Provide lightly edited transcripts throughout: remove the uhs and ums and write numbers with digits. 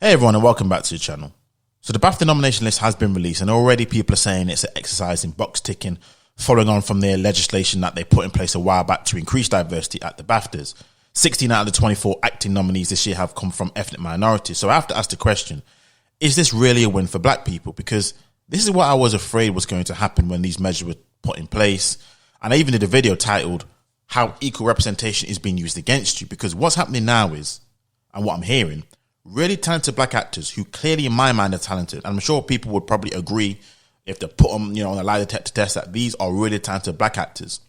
Hey everyone, and welcome back to the channel. So the BAFTA nomination list has been released, and already people are saying it's an exercise in box ticking, following on from their legislation that they put in place a while back to increase diversity at the BAFTAs. 16 out of the 24 acting nominees this year have come from ethnic minorities. So I have to ask the question, is this really a win for black people? Because this is what I was afraid was going to happen when these measures were put in place. And I even did a video titled, How Equal Representation is Being Used Against You. Because what's happening now is, and what I'm hearing, really talented black actors who clearly in my mind are talented, and I'm sure people would probably agree if they put them, on a lie detector test, that these are really talented black actors,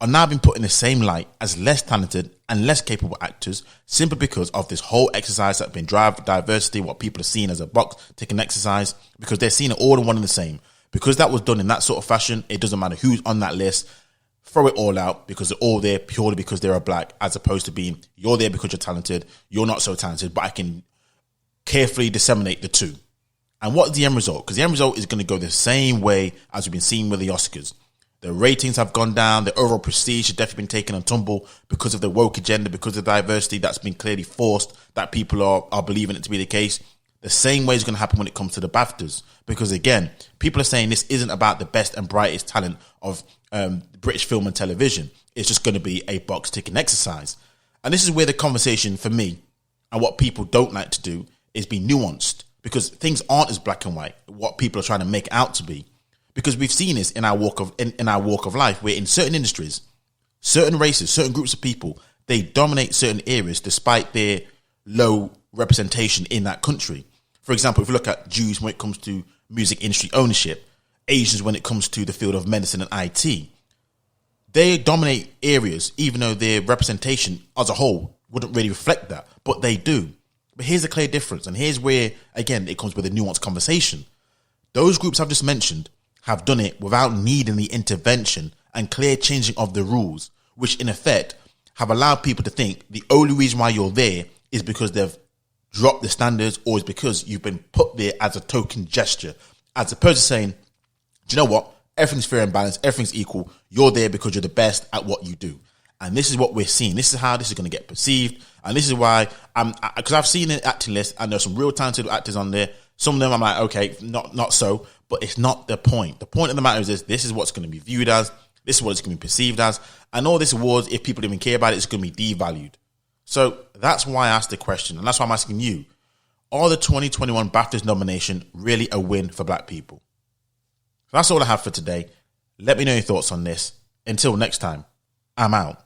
are now being put in the same light as less talented and less capable actors simply because of this whole exercise that's been driving diversity, what people are seeing as a box ticking exercise, because they're seeing it all in one and the same. Because that was done in that sort of fashion, it doesn't matter who's on that list, throw it all out because they're all there purely because they're a black, as opposed to being, you're there because you're talented, you're not so talented, but I can carefully disseminate the two. And what's the end result? Because the end result is going to go the same way as we've been seeing with the Oscars. The ratings have gone down, the overall prestige has definitely been taken on tumble because of the woke agenda, because of the diversity that's been clearly forced, that people are believing it to be the case. The same way is going to happen when it comes to the BAFTAs. Because again, people are saying this isn't about the best and brightest talent of British film and television. It's just going to be a box ticking exercise. And this is where the conversation for me and what people don't like to do is be nuanced, because things aren't as black and white, what people are trying to make out to be. Because we've seen this in our walk of life, where in certain industries, certain races, certain groups of people, they dominate certain areas despite their low representation in that country. For example, if you look at Jews when it comes to music industry ownership, Asians when it comes to the field of medicine and IT, they dominate areas even though their representation as a whole wouldn't really reflect that, but they do. But here's a clear difference, and here's where, again, it comes with a nuanced conversation. Those groups I've just mentioned have done it without needing the intervention and clear changing of the rules, which in effect have allowed people to think the only reason why you're there is because they've dropped the standards, or is because you've been put there as a token gesture, as opposed to saying, do you know what? Everything's fair and balanced, everything's equal. You're there because you're the best at what you do. And this is what we're seeing. This is how this is going to get perceived. And this is why, because I've seen an acting list and there's some real talented actors on there. Some of them I'm like, okay, not so, but it's not the point. The point of the matter is this is what's going to be viewed as, this is what it's going to be perceived as. And all this awards, if people even care about it, it's going to be devalued. So that's why I asked the question. And that's why I'm asking you, are the 2021 BAFTAs nomination really a win for black people? So that's all I have for today. Let me know your thoughts on this. Until next time, I'm out.